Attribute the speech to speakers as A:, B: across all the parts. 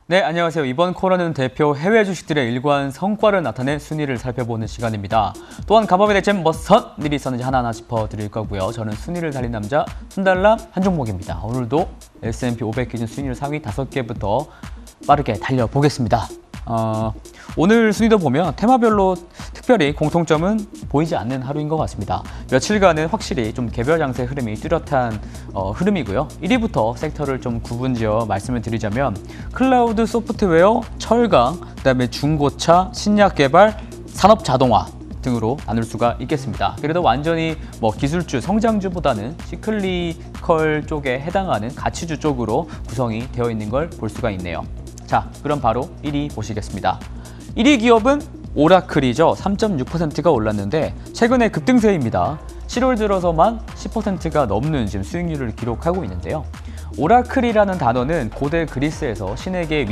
A: 네, 안녕하세요. 이번 코너는 대표 해외 주식들의 일관 성과를 나타낸 순위를 살펴보는 시간입니다. 또한 갑업에 대체 무슨 일이 있었는지 하나하나 짚어드릴 거고요. 저는 순위를 달린 남자 순달람 한종목입니다. 오늘도 S&P 500 기준 순위를 상위 5개부터 빠르게 달려보겠습니다. 오늘 순위도 보면 테마별로 특별히 공통점은 보이지 않는 하루인 것 같습니다. 며칠간은 확실히 좀 개별 장세 흐름이 뚜렷한 흐름이고요. 1위부터 섹터를 좀 구분지어 말씀을 드리자면 클라우드 소프트웨어, 철강, 그다음에 중고차, 신약 개발, 산업 자동화 등으로 나눌 수가 있겠습니다. 그래도 완전히 기술주, 성장주보다는 시클리컬 쪽에 해당하는 가치주 쪽으로 구성이 되어 있는 걸 볼 수가 있네요. 자, 그럼 바로 1위 보시겠습니다. 1위 기업은 오라클이죠. 3.6%가 올랐는데 최근에 급등세입니다. 7월 들어서만 10%가 넘는 지금 수익률을 기록하고 있는데요. 오라클이라는 단어는 고대 그리스에서 신에게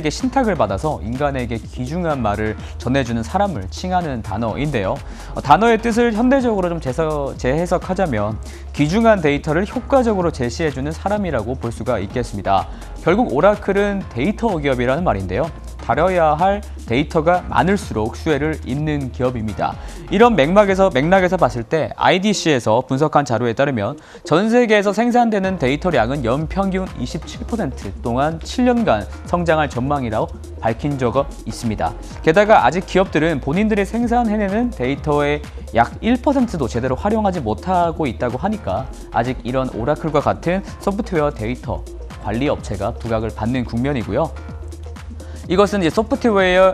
A: 신탁을 받아서 인간에게 귀중한 말을 전해주는 사람을 칭하는 단어인데요. 단어의 뜻을 현대적으로 좀 재해석하자면 귀중한 데이터를 효과적으로 제시해주는 사람이라고 볼 수가 있겠습니다. 결국 오라클은 데이터 기업이라는 말인데요. 다뤄야 할 데이터가 많을수록 수혜를 잇는 기업입니다. 이런 맥락에서 봤을 때 IDC에서 분석한 자료에 따르면 전 세계에서 생산되는 데이터량은 연평균 27% 동안 7년간 성장할 전망이라고 밝힌 적이 있습니다. 게다가 아직 기업들은 본인들이 생산해내는 데이터의 약 1%도 제대로 활용하지 못하고 있다고 하니까 아직 이런 오라클과 같은 소프트웨어 데이터 관리 업체가 부각을 받는 국면이고요. 이것은 이제 소프트웨어의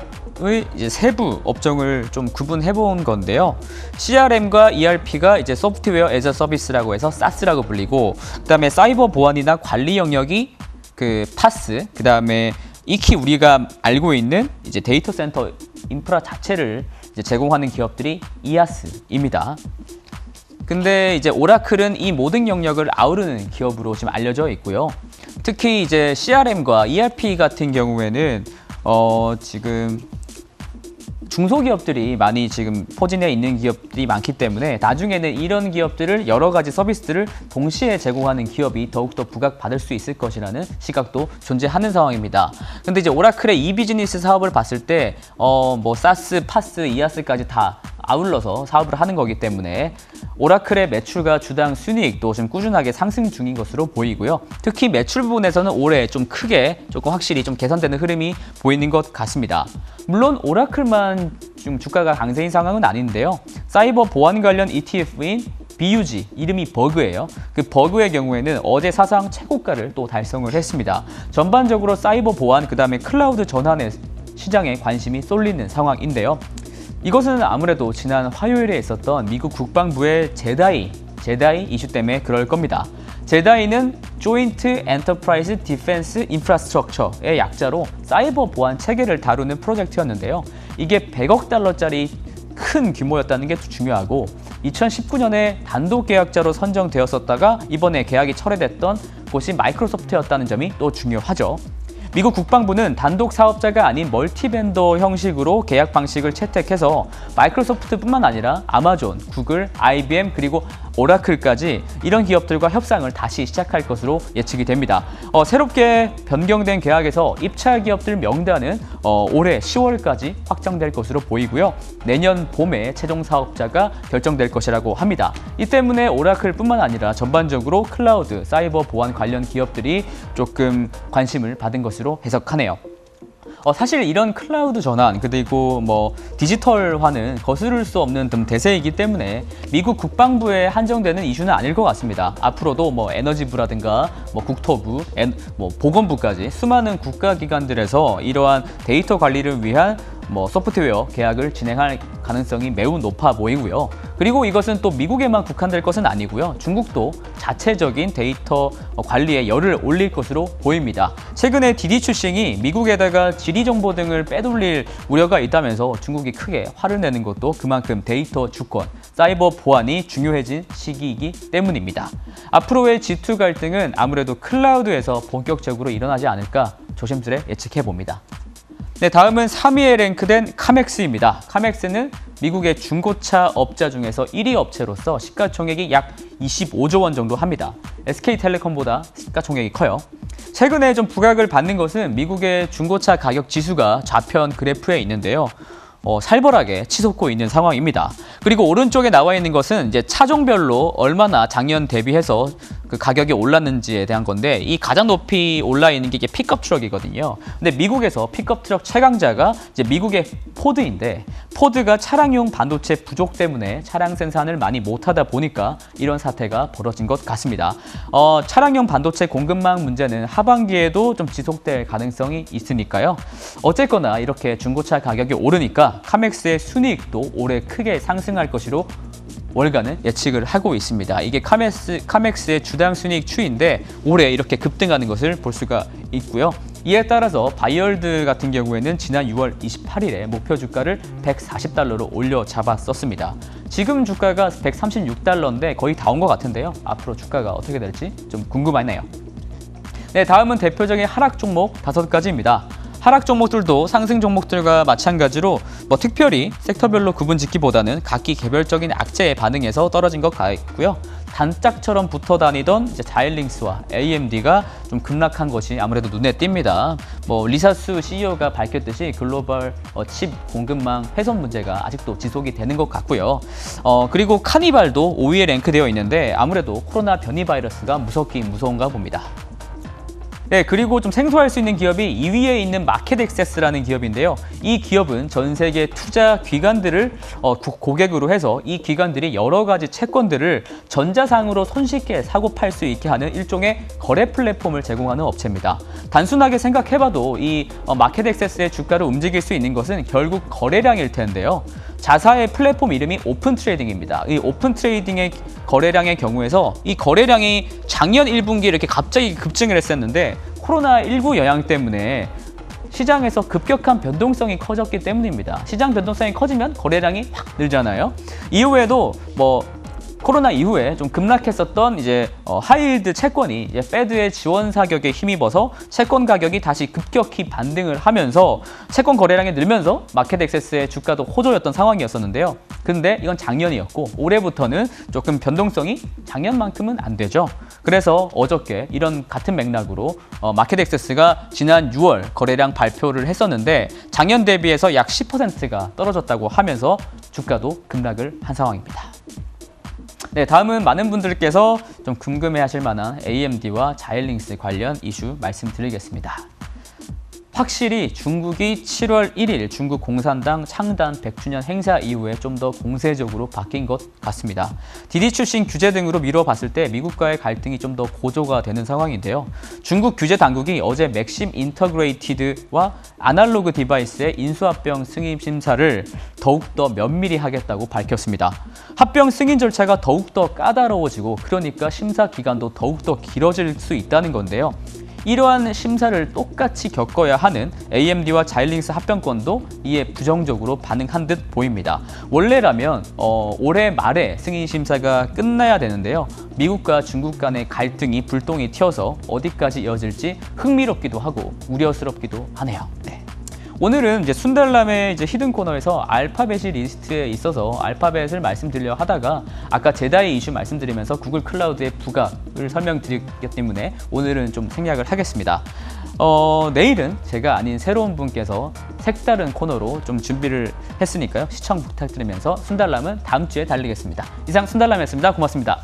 A: 세부 업종을 좀 구분해 본 건데요. CRM과 ERP가 이제 소프트웨어 애저 서비스라고 해서 SaaS라고 불리고, 그다음에 사이버 보안이나 관리 영역이 PaaS, 그다음에 익히 우리가 알고 있는 이제 데이터 센터 인프라 자체를 이제 제공하는 기업들이 IaaS입니다. 근데 이제 오라클은 이 모든 영역을 아우르는 기업으로 지금 알려져 있고요. 특히 이제 CRM과 ERP 같은 경우에는 지금 중소기업들이 많이 지금 포진해 있는 기업들이 많기 때문에 나중에는 이런 기업들을 여러 가지 서비스들을 동시에 제공하는 기업이 더욱더 부각받을 수 있을 것이라는 시각도 존재하는 상황입니다. 근데 이제 오라클의 이 비즈니스 사업을 봤을 때 사스, 파스, 이아스까지 다 아울러서 사업을 하는 거기 때문에 오라클의 매출과 주당 순이익도 지금 꾸준하게 상승 중인 것으로 보이고요. 특히 매출 부분에서는 올해 좀 크게 조금 확실히 좀 개선되는 흐름이 보이는 것 같습니다. 물론 오라클만 좀 주가가 강세인 상황은 아닌데요. 사이버 보안 관련 ETF인 BUG, 이름이 버그예요. 그 버그의 경우에는 어제 사상 최고가를 또 달성을 했습니다. 전반적으로 사이버 보안, 그다음에 클라우드 전환의 시장에 관심이 쏠리는 상황인데요. 이것은 아무래도 지난 화요일에 있었던 미국 국방부의 제다이 이슈 때문에 그럴 겁니다. 제다이는 Joint Enterprise Defense Infrastructure의 약자로 사이버 보안 체계를 다루는 프로젝트였는데요. 이게 100억 달러짜리 큰 규모였다는 게 중요하고 2019년에 단독 계약자로 선정되었었다가 이번에 계약이 철회됐던 곳이 마이크로소프트였다는 점이 또 중요하죠. 미국 국방부는 단독 사업자가 아닌 멀티벤더 형식으로 계약 방식을 채택해서 마이크로소프트뿐만 아니라 아마존, 구글, IBM 그리고 오라클까지 이런 기업들과 협상을 다시 시작할 것으로 예측이 됩니다. 새롭게 변경된 계약에서 입찰 기업들 명단은 올해 10월까지 확정될 것으로 보이고요. 내년 봄에 최종 사업자가 결정될 것이라고 합니다. 이 때문에 오라클뿐만 아니라 전반적으로 클라우드, 사이버 보안 관련 기업들이 조금 관심을 받은 것으로 해석하네요. 사실 이런 클라우드 전환 그리고 디지털화는 거스를 수 없는 대세이기 때문에 미국 국방부에 한정되는 이슈는 아닐 것 같습니다. 앞으로도 에너지부라든가 국토부, 보건부까지 수많은 국가기관들에서 이러한 데이터 관리를 위한 소프트웨어 계약을 진행할 가능성이 매우 높아 보이고요. 그리고 이것은 또 미국에만 국한될 것은 아니고요. 중국도 자체적인 데이터 관리에 열을 올릴 것으로 보입니다. 최근에 디디 출싱이 미국에다가 지리 정보 등을 빼돌릴 우려가 있다면서 중국이 크게 화를 내는 것도 그만큼 데이터 주권, 사이버 보안이 중요해진 시기이기 때문입니다. 앞으로의 G2 갈등은 아무래도 클라우드에서 본격적으로 일어나지 않을까 조심스레 예측해 봅니다. 네, 다음은 3위에 랭크된 카맥스입니다. 카맥스는 미국의 중고차 업자 중에서 1위 업체로서 시가총액이 약 25조 원 정도 합니다. SK텔레콤보다 시가총액이 커요. 최근에 좀 부각을 받는 것은 미국의 중고차 가격 지수가 좌편 그래프에 있는데요. 살벌하게 치솟고 있는 상황입니다. 그리고 오른쪽에 나와 있는 것은 이제 차종별로 얼마나 작년 대비해서 그 가격이 올랐는지에 대한 건데, 이 가장 높이 올라 있는 게 이게 픽업 트럭이거든요. 근데 미국에서 픽업 트럭 최강자가 이제 미국의 포드인데, 포드가 차량용 반도체 부족 때문에 차량 생산을 많이 못하다 보니까 이런 사태가 벌어진 것 같습니다. 차량용 반도체 공급망 문제는 하반기에도 좀 지속될 가능성이 있으니까요. 어쨌거나 이렇게 중고차 가격이 오르니까 카맥스의 순이익도 올해 크게 상승할 것으로 월간은 예측을 하고 있습니다. 이게 카맥스의 주당 순이익 추이인데 올해 이렇게 급등하는 것을 볼 수가 있고요. 이에 따라서 바이얼드 같은 경우에는 지난 6월 28일에 목표 주가를 $140로 올려 잡았었습니다. 지금 주가가 $136인데 거의 다 온 것 같은데요. 앞으로 주가가 어떻게 될지 좀 궁금하네요. 네, 다음은 대표적인 하락 종목 5가지입니다. 하락 종목들도 상승 종목들과 마찬가지로 특별히 섹터별로 구분 짓기보다는 각기 개별적인 악재에 반응해서 떨어진 것 같고요. 단짝처럼 붙어 다니던 이제 자일링스와 AMD가 좀 급락한 것이 아무래도 눈에 띕니다. 리사수 CEO가 밝혔듯이 글로벌 칩 공급망 훼손 문제가 아직도 지속이 되는 것 같고요. 그리고 카니발도 5위에 랭크되어 있는데 아무래도 코로나 변이 바이러스가 무섭긴 무서운가 봅니다. 네, 그리고 좀 생소할 수 있는 기업이 2위에 있는 마켓액세스라는 기업인데요. 이 기업은 전 세계 투자 기관들을 고객으로 해서 이 기관들이 여러 가지 채권들을 전자상으로 손쉽게 사고 팔 수 있게 하는 일종의 거래 플랫폼을 제공하는 업체입니다. 단순하게 생각해봐도 이 마켓액세스의 주가를 움직일 수 있는 것은 결국 거래량일 텐데요. 자사의 플랫폼 이름이 오픈 트레이딩입니다. 이 오픈 트레이딩의 거래량의 경우에서 이 거래량이 작년 1분기에 이렇게 갑자기 급증을 했었는데 코로나19 영향 때문에 시장에서 급격한 변동성이 커졌기 때문입니다. 시장 변동성이 커지면 거래량이 확 늘잖아요. 이후에도 코로나 이후에 좀 급락했었던 이제 하이힐드 채권이 이제 패드의 지원 사격에 힘입어서 채권 가격이 다시 급격히 반등을 하면서 채권 거래량이 늘면서 마켓액세스의 주가도 호조였던 상황이었었는데요. 근데 이건 작년이었고 올해부터는 조금 변동성이 작년만큼은 안 되죠. 그래서 어저께 이런 같은 맥락으로 마켓액세스가 지난 6월 거래량 발표를 했었는데 작년 대비해서 약 10%가 떨어졌다고 하면서 주가도 급락을 한 상황입니다. 네, 다음은 많은 분들께서 좀 궁금해하실 만한 AMD와 자일링스 관련 이슈 말씀드리겠습니다. 확실히 중국이 7월 1일 중국 공산당 창단 100주년 행사 이후에 좀 더 공세적으로 바뀐 것 같습니다. 디디 출신 규제 등으로 미뤄봤을 때 미국과의 갈등이 좀 더 고조가 되는 상황인데요. 중국 규제 당국이 어제 맥심 인터그레이티드와 아날로그 디바이스의 인수합병 승인 심사를 더욱더 면밀히 하겠다고 밝혔습니다. 합병 승인 절차가 더욱더 까다로워지고 그러니까 심사 기간도 더욱더 길어질 수 있다는 건데요. 이러한 심사를 똑같이 겪어야 하는 AMD와 자일링스 합병권도 이에 부정적으로 반응한 듯 보입니다. 원래라면 올해 말에 승인 심사가 끝나야 되는데요. 미국과 중국 간의 갈등이 불똥이 튀어서 어디까지 이어질지 흥미롭기도 하고 우려스럽기도 하네요. 네. 오늘은 이제 순달람의 히든 코너에서 알파벳이 리스트에 있어서 알파벳을 말씀드리려 하다가 아까 제다이 이슈 말씀드리면서 구글 클라우드의 부각을 설명드렸기 때문에 오늘은 좀 생략을 하겠습니다. 내일은 제가 아닌 새로운 분께서 색다른 코너로 좀 준비를 했으니까요. 시청 부탁드리면서 순달람은 다음 주에 달리겠습니다. 이상 순달람이었습니다. 고맙습니다.